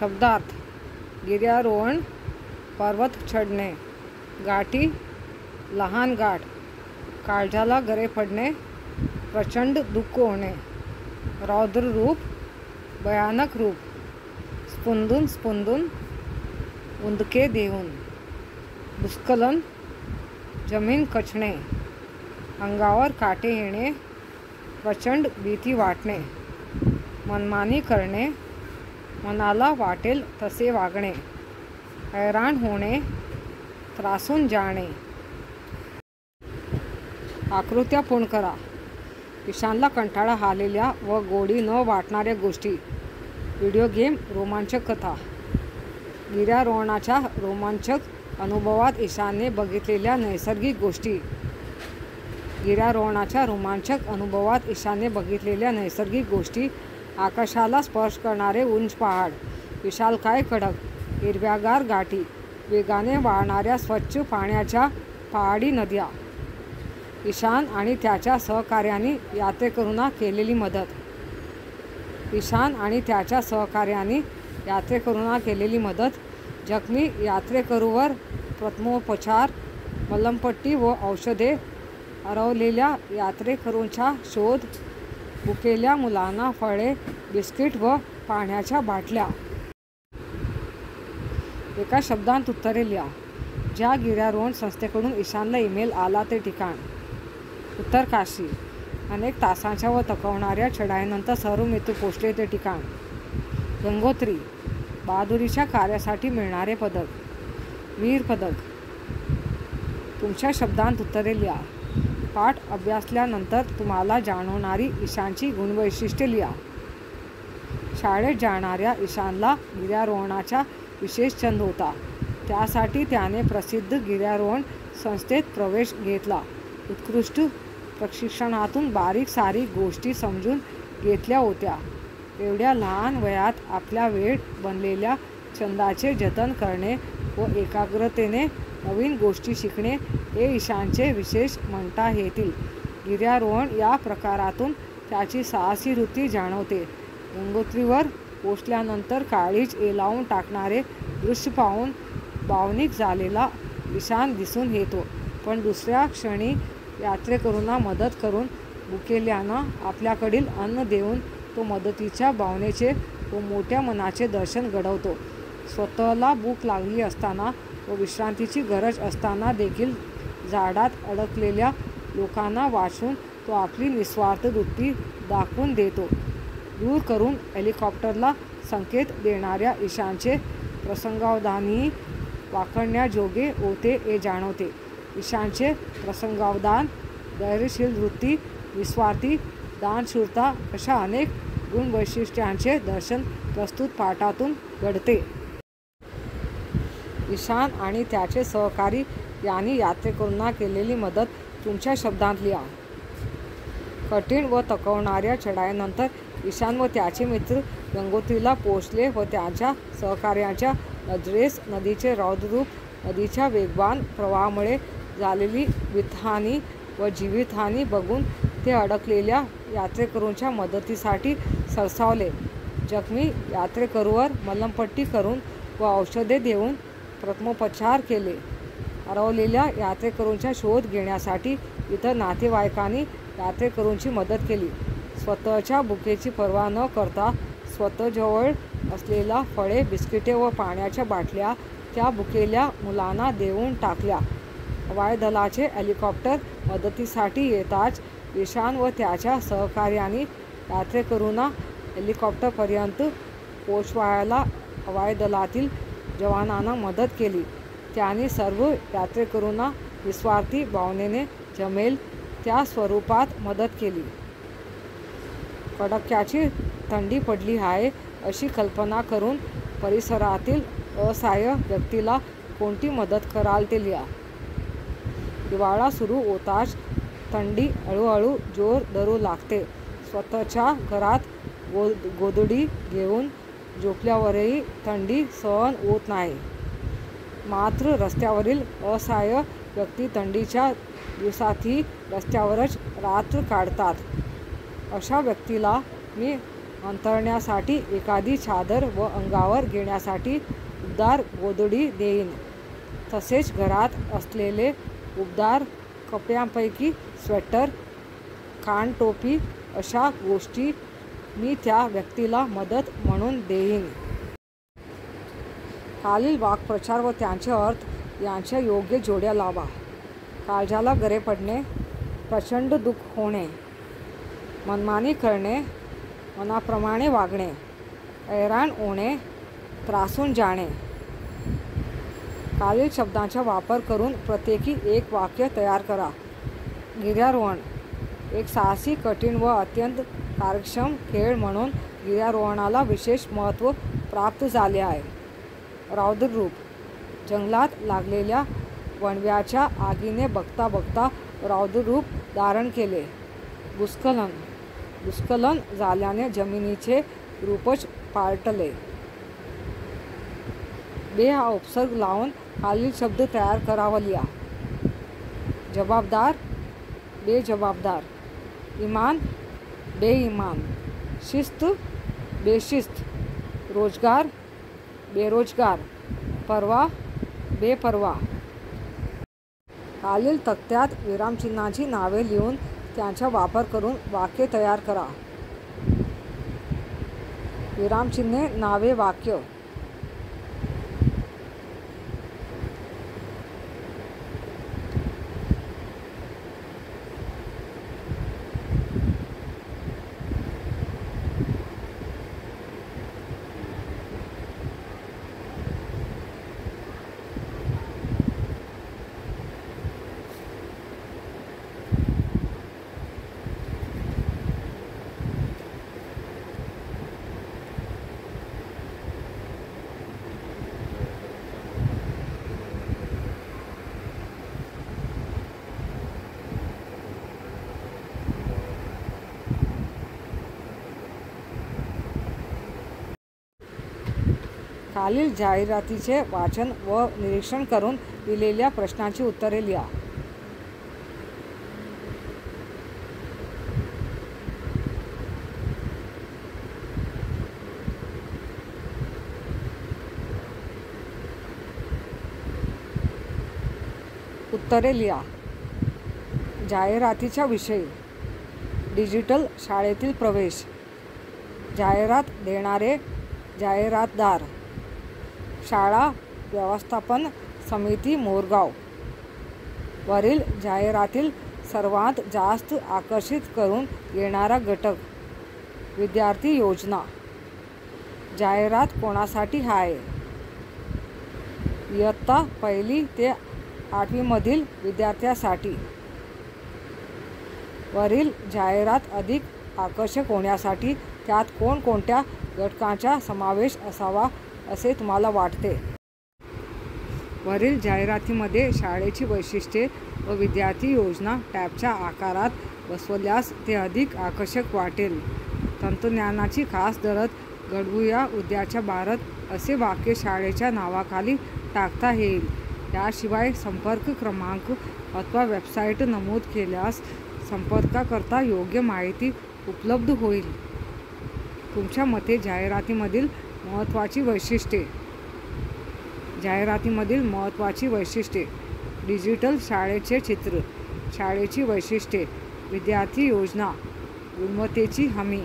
शब्दार्थ गिर्यारोहण, पर्वत चढणे, गाठी, लहान गाठ, काळजाला गरे पडणे, प्रचंड दुःख होणे, रौद्र रूप, भयानक रूप, स्पुंदून स्पुंदून, उंदके देऊन, भूस्खलन, जमीन कचणे, अंगावर काटे येणे, प्रचंड भीती वाटणे, मनमानी करणे, मनाला वाटेल तसे वागणे, हैराण होणे, त्रासून जाणे. आकृत्या पूर्ण करा. ईशानला कंटाळा आलेल्या व गोडी न वाटणाऱ्या गोष्टी. व्हिडिओ गेम, रोमांचक कथा. गिर्यारोहणाच्या रोमांचक अनुभवात ईशानने बघितलेल्या नैसर्गिक गोष्टी. गिर्यारोहणाच्या रोमांचक अनुभवात ईशानने बघितलेल्या नैसर्गिक गोष्टी. आकाशाला स्पर्श करणारे उंच पहाड, विशालकाय खडक, हिरव्यागार गाठी, वेगाने वाहणाऱ्या स्वच्छ पाण्याच्या पहाडी नद्या. ईशान आणि त्याच्या सहकार्यांनी यात्रेकरूंना केलेली मदत. ईशान आणि त्याच्या सहकार्यांनी यात्रेकरूंना केलेली मदत. जखमी यात्रेकरूवर प्रथमोपचार, मलमपट्टी व औषधे. हरवलेल्या यात्रेकरूंचा शोध. भुकेल्या मुलांना फळे, बिस्किट व पाण्याच्या बाटल्या. एका शब्दांत उत्तरे लिहा. ज्या गिर्यारोहण संस्थेकडून ईशानला ईमेल आला ते ठिकाण. उत्तर काशी. अनेक तासांच्या व थकवणाऱ्या चढाईनंतर सर्व मित्र पोचले ते ठिकाण. गंगोत्री. बहादुरीच्या कार्यासाठी मिळणारे पदक. वीर पदक. तुमच्या शब्दांत उत्तरे लिहा. पाठ अभ्यासल्यानंतर तुम्हाला जाणवणारी ईशानची गुणवैशिष्ट्ये लिहा. शाळेत जाणाऱ्या ईशानला गिर्यारोहणाचा विशेष छंद होता. त्यासाठी त्याने प्रसिद्ध गिर्यारोहण संस्थेत प्रवेश घेतला. उत्कृष्ट प्रशिक्षणातून बारीक सारीक गोष्टी समजून घेतल्या होत्या. एवढ्या लहान वयात आपल्या वेळ बनलेल्या छंदाचे जतन करणे व एकाग्रतेने नवीन गोष्टी शिकणे हे ईशानचे विशेष म्हणता येतील. गिर्यारोहण या प्रकारातून त्याची साहसी वृत्ती जाणवते. गंगोत्रीवर पोचल्यानंतर काळीज ओलावून टाकणारे दृश्य पाहून भावनिक झालेला ईशान दिसून येतो. पण दुसऱ्या क्षणी यात्रेकरूंना मदत करून भुकेल्यांना आपल्याकडील अन्न देऊन तो मदतीच्या भावनेचे व मोठ्या मनाचे दर्शन घडवतो. स्वतःला भूक लागली असताना व विश्रांतीची गरज असताना देखील झाडात अडकलेल्या लोकांना वाचून तो आपली निस्वार्थ वृत्ती दाखवून देतो. दूर करून हेलिकॉप्टरला संकेत देणाऱ्या ईशानचे प्रसंगावधानही वाखाणण्याजोगे होते हे जाणवते. ईशानचे प्रसंगावधान, धैर्यशील वृत्ती, निस्वार्थी दानशूरता अशा अनेक गुणवैशिष्ट्यांचे दर्शन प्रस्तुत पाठातून घडते. ईशान आणि त्याचे सहकारी यांनी यात्रेकरूंना केलेली मदत तुमच्या शब्दांत लिहा. कठीण व थकवणाऱ्या चढाईनंतर ईशान व त्याचे मित्र गंगोत्रीला पोहोचले व त्यांच्या सहकार्यांच्या नजरेस नदीचे रौद्ररूप, नदीच्या वेगवान प्रवाहामुळे झालेली वित्तहानी व जीवितहानी बघून ते अडकलेल्या यात्रेकरूंच्या मदतीसाठी सरसावले. जखमी यात्रेकरूवर मलमपट्टी करून व औषधे देऊन प्रथमोपचार केले. हरवलेल्या यात्रेकरूंचा शोध घेण्यासाठी इतर नातेवाईकांनी यात्रेकरूंची मदत केली. स्वतःच्या भुकेची पर्वा न करता स्वतःजवळ असलेल्या फळे, बिस्किटे व पाण्याच्या बाटल्या त्या भुकेल्या मुलांना देऊन टाकल्या. हवाई दलाचे हेलिकॉप्टर मदतीसाठी येताच ईशान व त्याच्या सहकार्यांनी यात्रेकरूंना हेलिकॉप्टरपर्यंत पोहोचवायला हवाई दलातील जवानांना मदत केली. त्यांनी सर्व यात्रेकरूंना निस्वार्थी भावनेने जमेल त्या स्वरूपात मदत केली. कडाक्याची थंडी पडली आहे अशी कल्पना करून परिसरातील असहाय्य व्यक्तीला कोणती मदत कराल ते लिहा. हिवाळा सुरू होताच थंडी हळूहळू जोर धरू लागते. स्वतःच्या घरात गोधडी घेऊन झोपल्यावरही थंडी सहन होत नाही. मात्र रस्त्यावरील असहाय्य व्यक्ती थंडीच्या दिवसातही रस्त्यावरच रात्र काढतात. अशा व्यक्तीला मी अंतरण्यासाठी एखादी चादर व अंगावर घेण्यासाठी उबदार गोधडी देईन. तसेच घरात असलेले उबदार कपड्यांपैकी स्वेटर, कानटोपी अशा गोष्टी मी त्या व्यक्तीला मदत म्हणून देईन. खालील वाक्प्रचार व त्यांचे अर्थ यांच्या योग्य जोड्या लावा. काळजाला गरे पडणे, प्रचंड दुःख होणे, मनमानी करणे, मनाप्रमाणे वागणे, हैराण होणे, त्रासून जाणे. खालील शब्दांचा वापर करून प्रत्येकी एक वाक्य तयार करा. गिर्यारोहण एक साहसी, कठीण व अत्यंत कार्यक्षम खेळ म्हणून गिर्यारोहणाला विशेष महत्त्व प्राप्त झाले आहे. रौद्ररूप जंगलात लागलेल्या वणव्याच्या आगीने बघता बघता रौद्ररूप धारण केले. भूस्खलन झाल्याने जमिनीचे रूपच पालटले. बे हा उपसर्ग लावून खालील शब्द तयार करावा लिहा. जबाबदार, बेजबाबदार. इमान, बेईमान. शिस्त, बेशिस्त. रोजगार, बेरोजगार. परवा, बेपरवा. खालील तक्त्यात विरामचिन्हांची नावे लिहून त्यांचा वापर करून वाक्य तयार करा. विरामचिन्हे, नावे, वाक्य. खालील जाहिरातीचे वाचन व निरीक्षण करून दिलेल्या प्रश्नांची उत्तरे लिहा. उत्तरे लिहा. जाहिरातीच्या विषयी. डिजिटल शाळेतील प्रवेश. जाहिरात देणारे, जाहिरातदार. शाळा व्यवस्थापन समिती मोरगाव. वरील जाहिरातील सर्वात जास्त आकर्षित करून घेणारा घटक. विद्यार्थी योजना. जाहिरात कोणासाठी आहे? इयत्ता 1ली ते 8वीमधील विद्यार्थ्यांसाठी. वरील जाहिरात अधिक आकर्षक होण्यासाठी त्यात कोणकोणत्या घटकांचा समावेश असावा असे तुम्हाला वाटते? वरील जाहिरातीमध्ये शाळेची वैशिष्ट्ये व विद्यार्थी योजना टॅबच्या आकारात बसवल्यास ते अधिक आकर्षक वाटेल. तंत्रज्ञानाची खास गरज घडवूया उद्याच्या भारत असे वाक्य शाळेच्या नावाखाली टाकता येईल. याशिवाय संपर्क क्रमांक अथवा वेबसाईट नमूद केल्यास संपर्काकरता योग्य माहिती उपलब्ध होईल. तुमच्या मते जाहिरातीमधील महत्त्वाची वैशिष्ट्ये. जाहिरातीमधील महत्त्वाची वैशिष्ट्ये. डिजिटल शाळेचे चित्र. शाळेची वैशिष्ट्ये. विद्यार्थी योजना. गुणवत्तेची हमी.